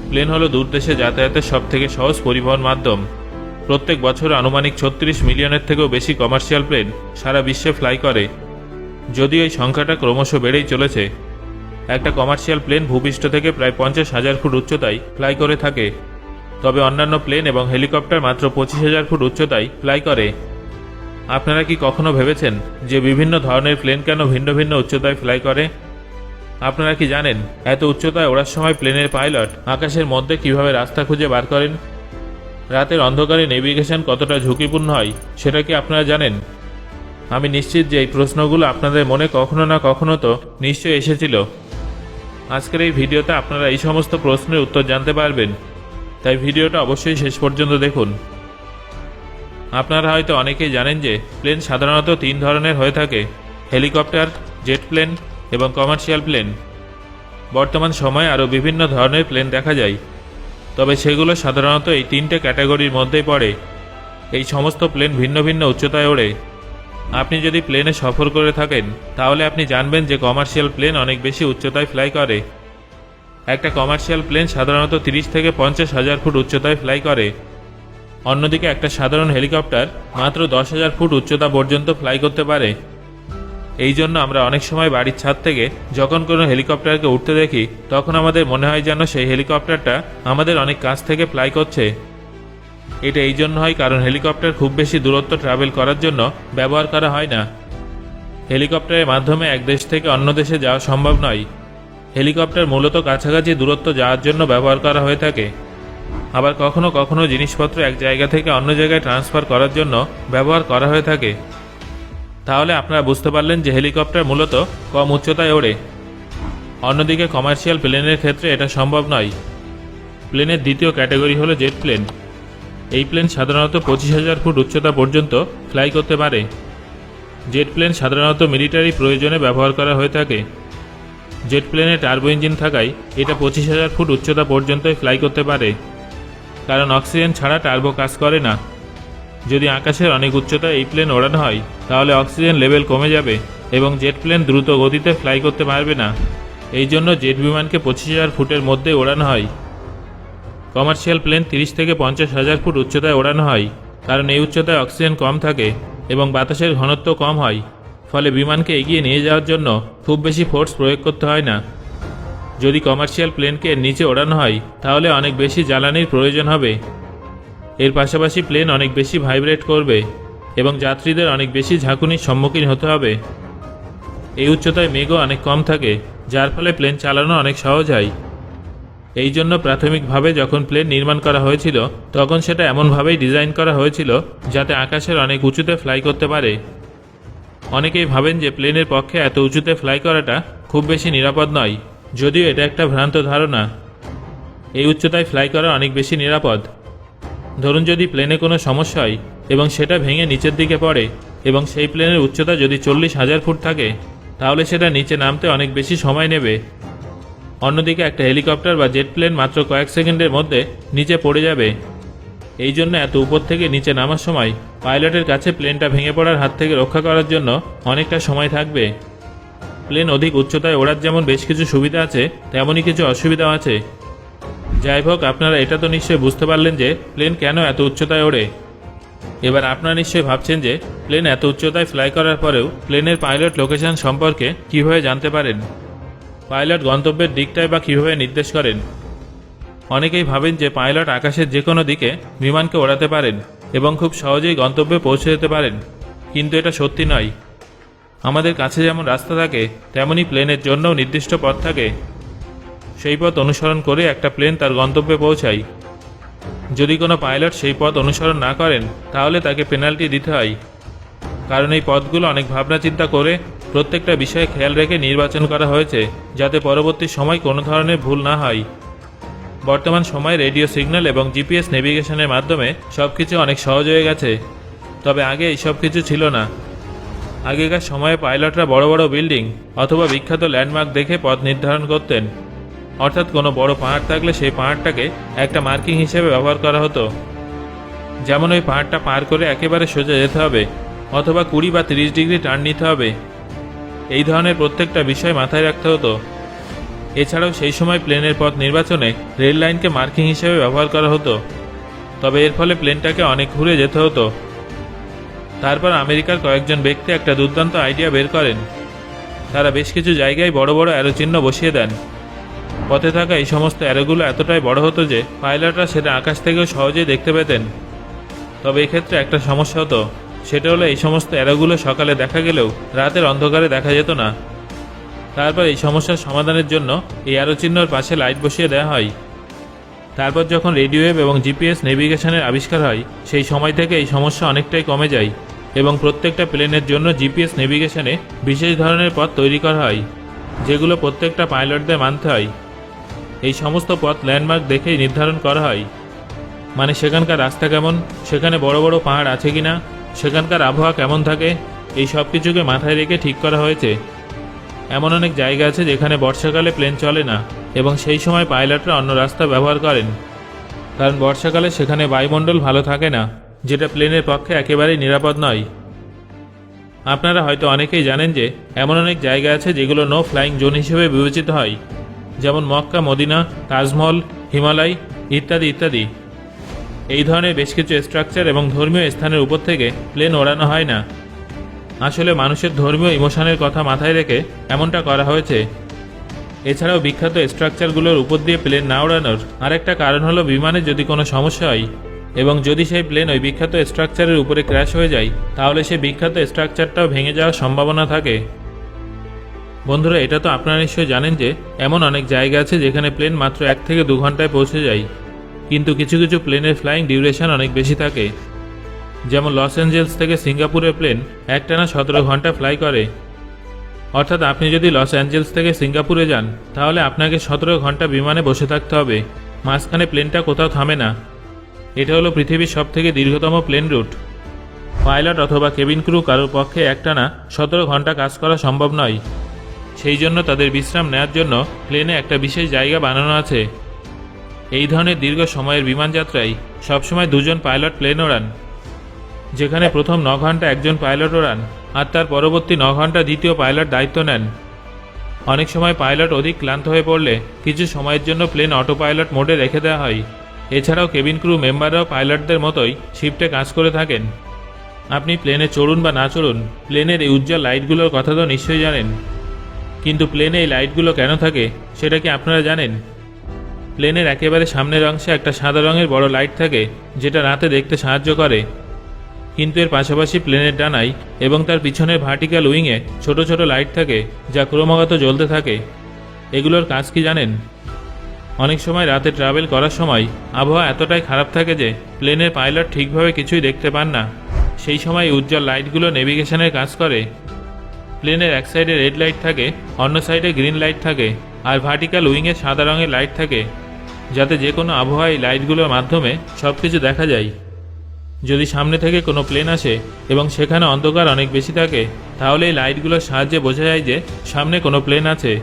Plane হলো দূরদেশে যাতায়াতের সবথেকে সহজ পরিবহন মাধ্যম। প্রত্যেক বছর আনুমানিক 36 মিলিয়নের থেকেও বেশি কমার্শিয়াল প্লেন সারা বিশ্বে ফ্লাই করে, যদিও এই সংখ্যাটা ক্রমশ বেড়েই চলেছে। একটা কমার্শিয়াল প্লেন ভূপৃষ্ঠ থেকে প্রায় 50,000 ফুট উচ্চতায় ফ্লাই করে থাকে, তবে অন্যান্য প্লেন এবং হেলিকপ্টার মাত্র 25,000 ফুট উচ্চতায় ফ্লাই করে। আপনারা কি কখনো ভেবেছেন যে বিভিন্ন ধরনের প্লেন কেন ভিন্ন ভিন্ন উচ্চতায় ফ্লাই করে? আপনারা কি জানেন এত উচ্চতায় ওড়ার সময় প্লেনের পাইলট আকাশের মধ্যে কিভাবে রাস্তা খুঁজে বার করেন? রাতের অন্ধকারে নেভিগেশন কতটা ঝুঁকিপূর্ণ হয় সেটা কি আপনারা জানেন? আমি নিশ্চিত যে এই প্রশ্নগুলো আপনাদের মনে কখনো না কখনো তো নিশ্চয়ই এসেছিল। আজকের এই ভিডিওতে আপনারা এই সমস্ত প্রশ্নের উত্তর জানতে পারবেন, তাই ভিডিওটা অবশ্যই শেষ পর্যন্ত দেখুন। আপনারা হয়তো অনেকেই জানেন যে প্লেন সাধারণত 3 ধরনের হয়ে থাকে: হেলিকপ্টার, জেট প্লেন এবং কমার্শিয়াল প্লেন। বর্তমান সময়ে আরও বিভিন্ন ধরনের প্লেন দেখা যায়, তবে সেগুলো সাধারণত এই 3টে ক্যাটাগরির মধ্যেই পড়ে। এই সমস্ত প্লেন ভিন্ন ভিন্ন উচ্চতায় ওড়ে। আপনি যদি প্লেনে সফর করে থাকেন তাহলে আপনি জানবেন যে কমার্শিয়াল প্লেন অনেক বেশি উচ্চতায় ফ্লাই করে। একটা কমার্শিয়াল প্লেন সাধারণত 30 থেকে 50,000 ফুট উচ্চতায় ফ্লাই করে। অন্যদিকে একটা সাধারণ হেলিকপ্টার মাত্র 10,000 ফুট উচ্চতা পর্যন্ত ফ্লাই করতে পারে। এই জন্য আমরা অনেক সময় বাড়ির ছাদ থেকে যখন কোনো হেলিকপ্টারকে উঠতে দেখি তখন আমাদের মনে হয় যেন সেই হেলিকপ্টারটা আমাদের অনেক কাছ থেকে ফ্লাই করছে। এটা এই জন্য হয় কারণ হেলিকপ্টার খুব বেশি দূরত্ব ট্রাভেল করার জন্য ব্যবহার করা হয় না। হেলিকপ্টারের মাধ্যমে এক দেশ থেকে অন্য দেশে যাওয়া সম্ভব নয়। হেলিকপ্টার মূলত কাছাকাছি দূরত্ব যাওয়ার জন্য ব্যবহার করা হয়ে থাকে। আবার কখনো কখনো জিনিসপত্র এক জায়গা থেকে অন্য জায়গায় ট্রান্সফার করার জন্য ব্যবহার করা হয়ে থাকে। তাহলে আপনারা বুঝতে পারলেন যে হেলিকপ্টার মূলত কম উচ্চতায় ওড়ে। অন্যদিকে কমার্শিয়াল প্লেনের ক্ষেত্রে এটা সম্ভব নয়। প্লেনের দ্বিতীয় ক্যাটাগরি হলো জেট প্লেন। এই প্লেন সাধারণত 25,000 ফুট উচ্চতা পর্যন্ত ফ্লাই করতে পারে। জেট প্লেন সাধারণত মিলিটারি প্রয়োজনে ব্যবহার করা হয়ে থাকে। জেট প্লেনে টার্বো ইঞ্জিন থাকায় এটা 25,000 ফুট উচ্চতা পর্যন্তই ফ্লাই করতে পারে, কারণ অক্সিজেন ছাড়া টার্বো কাজ করে না। যদি আকাশের অনেক উচ্চতায় এই প্লেন ওড়ানো হয় তাহলে অক্সিজেন লেভেল কমে যাবে এবং জেট প্লেন দ্রুত গতিতে ফ্লাই করতে পারবে না। এই জন্য জেট বিমানকে 25,000 ফুটের মধ্যে ওড়ানো হয়। কমার্শিয়াল প্লেন 30 থেকে 50,000 ফুট উচ্চতায় ওড়ানো হয়, কারণ এই উচ্চতায় অক্সিজেন কম থাকে এবং বাতাসের ঘনত্ব কম হয়, ফলে বিমানকে এগিয়ে নিয়ে যাওয়ার জন্য খুব বেশি ফোর্স প্রয়োগ করতে হয় না। যদি কমার্শিয়াল প্লেনকে নিচে ওড়ানো হয় তাহলে অনেক বেশি জ্বালানির প্রয়োজন হবে। এর পাশাপাশি প্লেন অনেক বেশি ভাইব্রেট করবে এবং যাত্রীদের অনেক বেশি ঝাঁকুনির সম্মুখীন হতে হবে। এই উচ্চতায় মেঘও অনেক কম থাকে, যার ফলে প্লেন চালানো অনেক সহজ হয়। এই জন্য প্রাথমিকভাবে যখন প্লেন নির্মাণ করা হয়েছিল তখন সেটা এমনভাবেই ডিজাইন করা হয়েছিল যাতে আকাশের অনেক উঁচুতে ফ্লাই করতে পারে। অনেকেই ভাবেন যে প্লেনের পক্ষে এত উঁচুতে ফ্লাই করাটা খুব বেশি নিরাপদ নয়, যদিও এটা একটা ভ্রান্ত ধারণা। এই উচ্চতায় ফ্লাই করা অনেক বেশি নিরাপদ। ধরুন যদি প্লেনে কোনো সমস্যা হয় এবং সেটা ভেঙে নিচের দিকে পড়ে এবং সেই প্লেনের উচ্চতা যদি 40,000 ফুট থাকে তাহলে সেটা নিচে নামতে অনেক বেশি সময় নেবে। অন্যদিকে একটা হেলিকপ্টার বা জেট প্লেন মাত্র কয়েক সেকেন্ডের মধ্যে নিচে পড়ে যাবে। এই জন্য এত উপর থেকে নিচে নামার সময় পাইলটের কাছে প্লেনটা ভেঙে পড়ার হাত থেকে রক্ষা করার জন্য অনেকটা সময় থাকবে। প্লেন অধিক উচ্চতায় ওড়ার যেমন বেশ কিছু সুবিধা আছে, তেমনই কিছু অসুবিধাও আছে। যাই হোক, আপনারা এটা তো নিশ্চয়ই বুঝতে পারলেন যে প্লেন কেন এত উচ্চতায় ওড়ে। এবার আপনারা নিশ্চয়ই ভাবছেন যে প্লেন এত উচ্চতায় ফ্লাই করার পরেও প্লেনের পাইলট লোকেশন সম্পর্কে কীভাবে জানতে পারেন? পাইলট গন্তব্যের দিকটাই বা কীভাবে নির্দেশ করেন? অনেকেই ভাবেন যে পাইলট আকাশের যে কোনো দিকে বিমানকে ওড়াতে পারেন এবং খুব সহজেই গন্তব্যে পৌঁছে যেতে পারেন, কিন্তু এটা সত্যি নয়। আমাদের কাছে যেমন রাস্তা থাকে তেমনই প্লেনের জন্যও নির্দিষ্ট পথ থাকে। সেই পথ অনুসরণ করে একটা প্লেন তার গন্তব্যে পৌঁছায়। যদি কোনো পাইলট সেই পথ অনুসরণ না করেন তাহলে তাকে পেনাল্টি দিতে হয়, কারণ এই পথগুলো অনেক ভাবনা চিন্তা করে প্রত্যেকটা বিষয়ে খেয়াল রেখে নির্বাচন করা হয়েছে যাতে পরবর্তী সময় কোনো ধরনের ভুল না হয়। বর্তমান সময়ে রেডিও সিগন্যাল এবং জিপিএস নেভিগেশনের মাধ্যমে সব কিছু অনেক সহজ হয়ে গেছে, তবে আগে এই সব কিছু ছিল না। আগেকার সময়ে পাইলটরা বড় বড় বিল্ডিং অথবা বিখ্যাত ল্যান্ডমার্ক দেখে পথ নির্ধারণ করতেন। অর্থাৎ কোনো বড় পাহাড় থাকলে সেই পাহাড়টাকে একটা মার্কিং হিসেবে ব্যবহার করা হতো। যেমন ওই পাহাড়টা পার করে একেবারে সোজা যেতে হবে অথবা 20 বা 30 ডিগ্রি টার্ন নিতে হবে। এই ধরনের প্রত্যেকটা বিষয় মাথায় রাখতে হতো। এছাড়াও সেই সময় প্লেনের পথ নির্বাচনে রেল লাইনকে মার্কিং হিসেবে ব্যবহার করা হতো, তবে এর ফলে প্লেনটাকে অনেক ঘুরে যেতে হতো। তারপর আমেরিকার কয়েকজন ব্যক্তি একটা দুর্দান্ত আইডিয়া বের করেন। তারা বেশ কিছু জায়গায় বড় বড় অ্যারো চিহ্ন বসিয়ে দেন। পথে থাকা এই সমস্ত অ্যারোগুলো এতটাই বড় হতো যে পাইলটরা সেটা আকাশ থেকেও সহজেই দেখতে পেতেন। তবে এক্ষেত্রে একটা সমস্যা হতো, সেটা হলো এই সমস্ত অ্যারোগুলো সকালে দেখা গেলেও রাতের অন্ধকারে দেখা যেত না। তারপর এই সমস্যার সমাধানের জন্য এই অ্যারো চিহ্নর পাশে লাইট বসিয়ে দেওয়া হয়। তারপর যখন রেডিও ওয়েভ এবং জিপিএস নেভিগেশনের আবিষ্কার হয়, সেই সময় থেকে এই সমস্যা অনেকটাই কমে যায় এবং প্রত্যেকটা প্লেনের জন্য জিপিএস নেভিগেশনে বিশেষ ধরনের পথ তৈরি করা হয়, যেগুলো প্রত্যেকটা পাইলটদের মানতে হয়। এই সমস্ত পথ ল্যান্ডমার্ক দেখেই নির্ধারণ করা হয়, মানে সেখানকার রাস্তা কেমন, সেখানে বড় বড় পাহাড় আছে কিনা, সেখানকার আবহাওয়া কেমন থাকে, এই সব কিছুকে মাথায় রেখে ঠিক করা হয়েছে। এমন অনেক জায়গা আছে যেখানে বর্ষাকালে প্লেন চলে না এবং সেই সময় পাইলটরা অন্য রাস্তা ব্যবহার করেন, কারণ বর্ষাকালে সেখানে বায়ুমণ্ডল ভালো থাকে না, যেটা প্লেনের পক্ষে একেবারেই নিরাপদ নয়। আপনারা হয়তো অনেকেই জানেন যে এমন অনেক জায়গা আছে যেগুলো নো ফ্লাইং জোন হিসেবে বিবেচিত হয়, যেমন মক্কা, মদিনা, তাজমহল, হিমালয় ইত্যাদি ইত্যাদি। এই ধরনের বেশ কিছু স্ট্রাকচার এবং ধর্মীয় স্থানের উপর থেকে প্লেন ওড়ানো হয় না। আসলে মানুষের ধর্মীয় ইমোশনের কথা মাথায় রেখে এমনটা করা হয়েছে। এছাড়াও বিখ্যাত স্ট্রাকচারগুলোর উপর দিয়ে প্লেন না ওড়ানোর আরেকটা কারণ হলো বিমানে যদি কোনো সমস্যা হয় এবং যদি সেই প্লেন ওই বিখ্যাত স্ট্রাকচারের উপরে ক্র্যাশ হয়ে যায়, তাহলে সেই বিখ্যাত স্ট্রাকচারটাও ভেঙে যাওয়ার সম্ভাবনা থাকে। বন্ধুরা, এটা তো আপনারা নিশ্চয়ই জানেন যে এমন অনেক জায়গা আছে যেখানে প্লেন মাত্র 1 থেকে 2 ঘন্টায় পৌঁছে যায়, কিন্তু কিছু কিছু প্লেনের ফ্লাইং ডিউরেশন অনেক বেশি থাকে। যেমন লস অ্যাঞ্জেলস থেকে সিঙ্গাপুরের প্লেন একটানা 17 ঘন্টা ফ্লাই করে। অর্থাৎ আপনি যদি লস অ্যাঞ্জেলস থেকে সিঙ্গাপুরে যান, তাহলে আপনাকে 17 ঘন্টা বিমানে বসে থাকতে হবে, মাঝখানে প্লেনটা কোথাও থামে না। এটা হলো পৃথিবীর সবথেকে দীর্ঘতম প্লেন রুট। পাইলট অথবা কেবিন ক্রু কারোর পক্ষে একটানা 17 ঘন্টা কাজ করা সম্ভব নয়। সেই জন্য তাদের বিশ্রাম নেওয়ার জন্য প্লেনে একটা বিশেষ জায়গা বানানো আছে। এই ধরনের দীর্ঘ সময়ের বিমান যাত্রায় সবসময় 2 জন পাইলট প্লেন ওড়ান, যেখানে প্রথম 9 ঘন্টা একজন পাইলট ওড়ান আর তার পরবর্তী 9 ঘন্টা দ্বিতীয় পাইলট দায়িত্ব নেন। অনেক সময় পাইলট অধিক ক্লান্ত হয়ে পড়লে কিছু সময়ের জন্য প্লেন অটো পাইলট মোডে রেখে দেওয়া হয়। এছাড়াও কেবিন ক্রু মেম্বাররাও পাইলটদের মতোই শিফটে কাজ করে থাকেন। আপনি প্লেনে চড়ুন বা না চড়ুন, প্লেনের এই উজ্জ্বল লাইটগুলোর কথা তো নিশ্চয়ই জানেন, কিন্তু প্লেনে এই লাইটগুলো কেন থাকে সেটা কি আপনারা জানেন? প্লেনের একেবারে সামনের অংশে একটা সাদা রঙের বড় লাইট থাকে, যেটা রাতে দেখতে সাহায্য করে, কিন্তু এর পাশাপাশি প্লেনের ডানায় এবং তার পিছনের ভার্টিক্যাল উইংয়ে ছোট ছোট লাইট থাকে, যা ক্রমাগত জ্বলতে থাকে। এগুলোর কাজ কি জানেন? অনেক সময় রাতে ট্রাভেল করার সময় আবহাওয়া এতটাই খারাপ থাকে যে প্লেনের পাইলট ঠিকভাবে কিছুই দেখতে পান না। সেই সময় উজ্জ্বল লাইটগুলো নেভিগেশনের কাজ করে। প্লেনের এক সাইডে রেড লাইট থাকে, অন্য সাইডে গ্রিন লাইট থাকে, আর ভার্টিক্যাল উইংয়ে সাদা রঙের লাইট থাকে, যাতে যে কোনো আবহাওয়ায় লাইটগুলোর মাধ্যমে সব কিছু দেখা যায়। যদি সামনে থেকে কোনো প্লেন আসে এবং সেখানে অন্ধকার অনেক বেশি থাকে, তাহলে এই লাইটগুলোর সাহায্যে বোঝা যায় যে সামনে কোনো প্লেন আছে।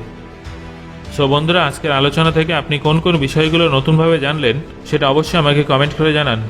সো বন্ধুরা, আজকের আলোচনা থেকে আপনি কোন কোন বিষয়গুলো নতুনভাবে জানলেন সেটা অবশ্যই আমাকে কমেন্ট করে জানান।